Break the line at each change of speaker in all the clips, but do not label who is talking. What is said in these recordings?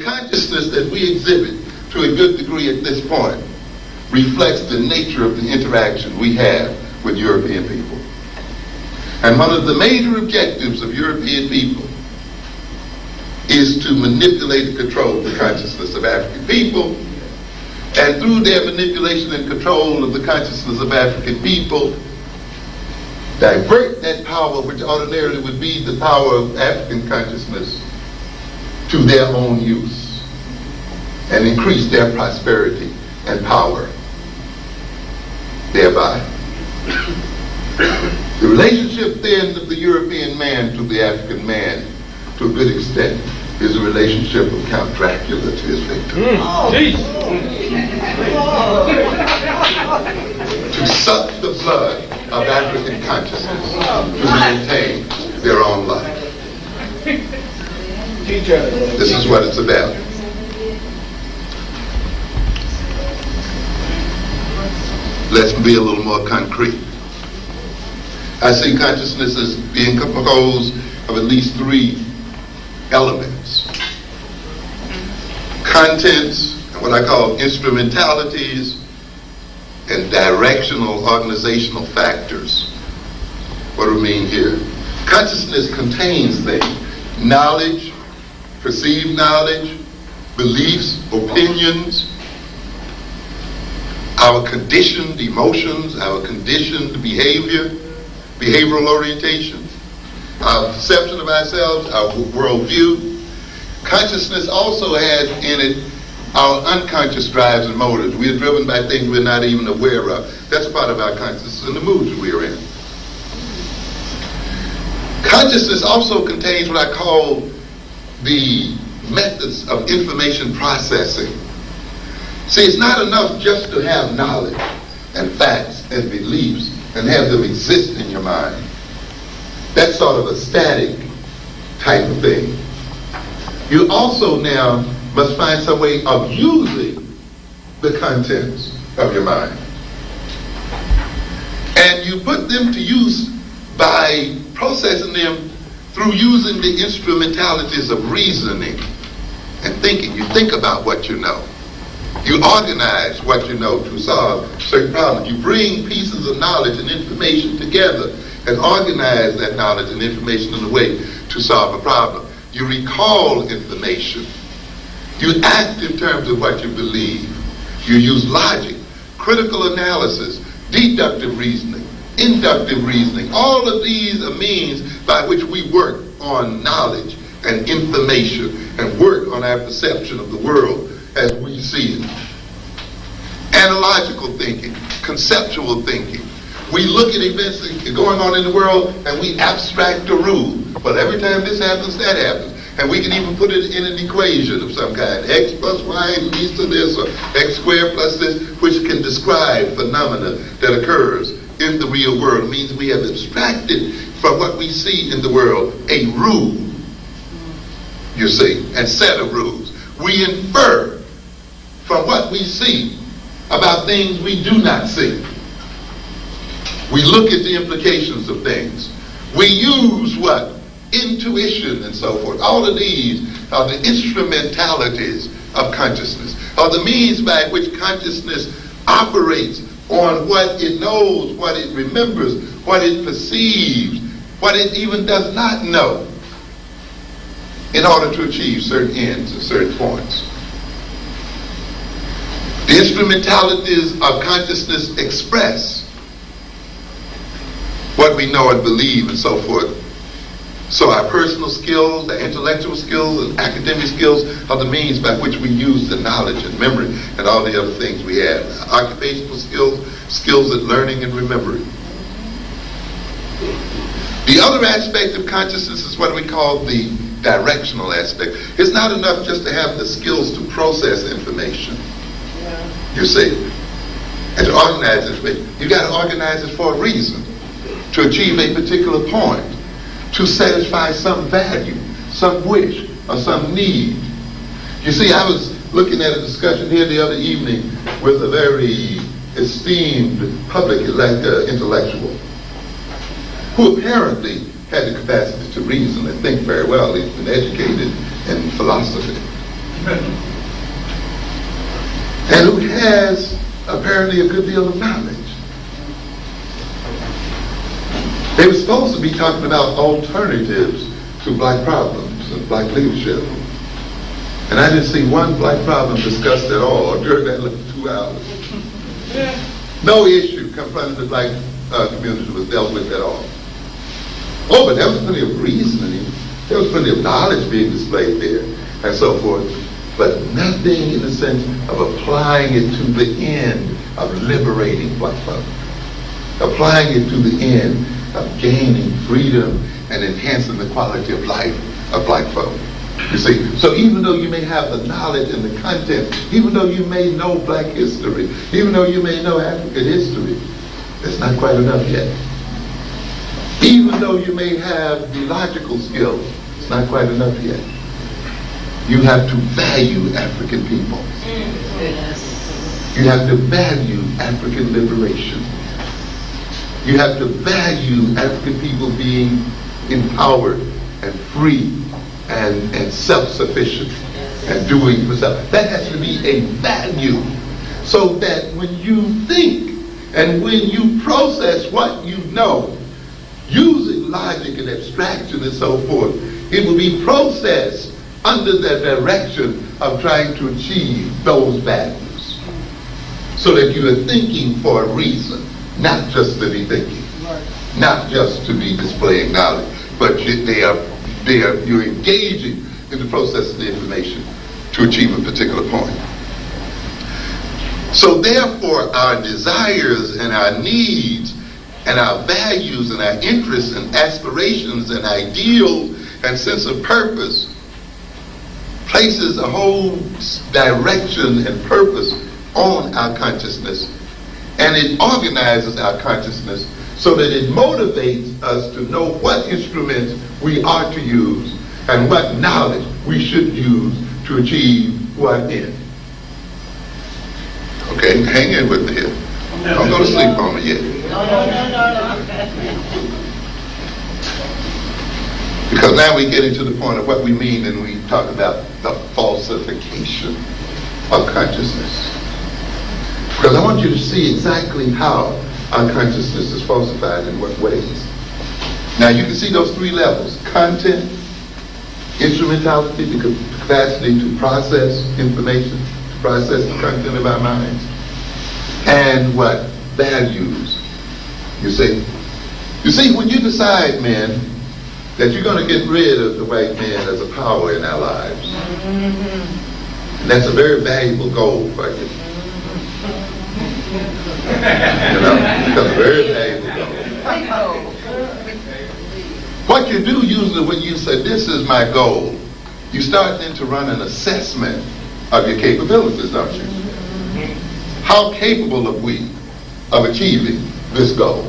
Consciousness that we exhibit to a good degree at this point reflects the nature of the interaction we have with European people. And one of the major objectives of European people is to manipulate and control the consciousness of African people. And through their manipulation and control of the consciousness of African people, divert that power, which ordinarily would be the power of African consciousness, to their own use, and increase their prosperity and power thereby. The relationship then of the European man to the African man, to a good extent, is a relationship of Count Dracula to his victim. To suck the blood of African consciousness to maintain their own life. This is what it's about. Let's be a little more concrete. I see consciousness as being composed of at least three elements: contents, and what I call instrumentalities, and directional organizational factors. What do we mean here? Consciousness contains things: knowledge, perceived knowledge, beliefs, opinions, our conditioned emotions, our conditioned behavioral orientation, our perception of ourselves, our worldview. Consciousness also has in it our unconscious drives and motives. We are driven by things we're not even aware of. That's a part of our consciousness and the moods we are in. Consciousness also contains what I call the methods of information processing. See, it's not enough just to have knowledge and facts and beliefs and have them exist in your mind. That's sort of a static type of thing. You also now must find some way of using the contents of your mind. And you put them to use by processing them through using the instrumentalities of reasoning and thinking. You think about what you know. You organize what you know to solve certain problems. You bring pieces of knowledge and information together and organize that knowledge and information in a way to solve a problem. You recall information. You act in terms of what you believe. You use logic, critical analysis, deductive reasoning, inductive reasoning. All of these are means by which we work on knowledge and information and work on our perception of the world as we see it. Analogical thinking, conceptual thinking. We look at events that are going on in the world and we abstract a rule. But every time this happens, that happens. And we can even put it in an equation of some kind. X plus y leads to this, or x squared plus this, which can describe phenomena that occurs in the real world. It means we have abstracted from what we see in the world a rule, you see, and set of rules. We infer from what we see about things we do not see. We look at the implications of things. We use what? Intuition and so forth. All of these are the instrumentalities of consciousness, are the means by which consciousness operates on what it knows, what it remembers, what it perceives, what it even does not know, in order to achieve certain ends at certain points. The instrumentalities of consciousness express what we know and believe and so forth. So our personal skills, our intellectual skills, and academic skills are the means by which we use the knowledge and memory and all the other things we have. Our occupational skills, skills at learning and remembering. The other aspect of consciousness is what we call the directional aspect. It's not enough just to have the skills to process information. You see, and to organize it. You got to organize it for a reason, to achieve a particular point, to satisfy some value, some wish, or some need. You see, I was looking at a discussion here the other evening with a very esteemed public intellectual who apparently had the capacity to reason and think very well. He's been educated in philosophy. and who has apparently a good deal of knowledge. They were supposed to be talking about alternatives to black problems and black leadership. And I didn't see one black problem discussed at all during that 2 hours. No issue confronting the black community was dealt with at all. Oh, but there was plenty of reasoning. There was plenty of knowledge being displayed there and so forth. But nothing in the sense of applying it to the end of liberating black folk. Applying it to the end of gaining freedom and enhancing the quality of life of black folk. You see, so even though you may have the knowledge and the content, even though you may know black history, even though you may know African history, that's not quite enough yet. Even though you may have the logical skills, it's not quite enough yet. You have to value African people. Yes. You have to value African liberation. You have to value African people being empowered and free and self-sufficient and doing for self. That has to be a value, so that when you think and when you process what you know, using logic and abstraction and so forth, it will be processed under the direction of trying to achieve those values. So that you are thinking for a reason, not just to be thinking, not just to be displaying knowledge, but you're engaging in the process of the information to achieve a particular point. So therefore, our desires and our needs and our values and our interests and aspirations and ideals and sense of purpose places a whole direction and purpose on our consciousness, and it organizes our consciousness so that it motivates us to know what instruments we are to use and what knowledge we should use to achieve what end. Okay, hang in with me here. Don't go to sleep on me yet.
No.
Because now we get into the point of what we mean when we talk about the falsification of consciousness. Because I want you to see exactly how our consciousness is falsified, in what ways. Now you can see those 3 levels: content, instrumentality, the capacity to process information, to process the content of our minds, and what? Values. You see, when you decide, men, that you're going to get rid of the white man as a power in our lives, and that's a very valuable goal for you. You know, it's a very valuable goal. What you do usually when you say, this is my goal, you start then to run an assessment of your capabilities, don't you? How capable are we of achieving this goal?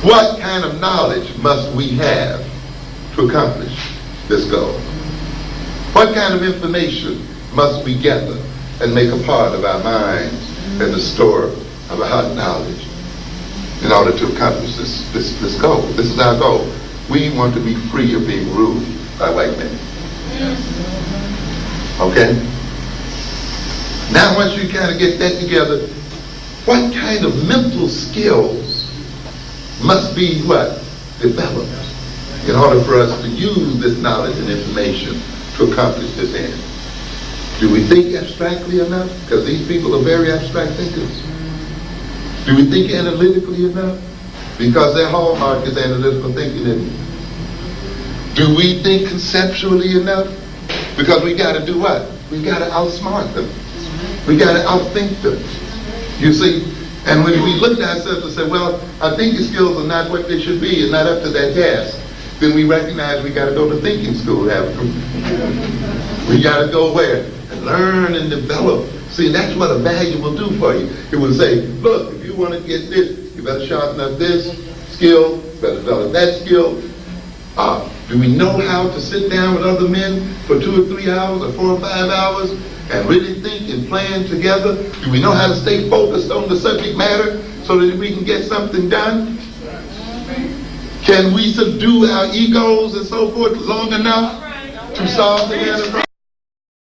What kind of knowledge must we have to accomplish this goal? What kind of information must we gather and make a part of our minds and the store of our knowledge in order to accomplish this goal? This is our goal. We want to be free of being ruled by white men. Okay? Now once you kind of get that together, what kind of mental skills must be developed in order for us to use this knowledge and information to accomplish this end? Do we think abstractly enough? Because these people are very abstract thinkers. Do we think analytically enough? Because their hallmark is analytical thinking, isn't it? Do we think conceptually enough? Because we got to do what? We got to outsmart them. We got to outthink them. You see? And when we look at ourselves and say, well, our thinking skills are not what they should be and not up to that task, then we recognize we got to go to thinking school, haven't we? We got to go where? And learn and develop. See, that's what a value will do for you. It will say, look, if you want to get this, you better sharpen up this skill, you better develop that skill. Do we know how to sit down with other men for 2 or 3 hours or 4 or 5 hours and really think and plan together? Do we know how to stay focused on the subject matter so that we can get something done? Can we subdue our egos and so forth long enough to solve the enterprise?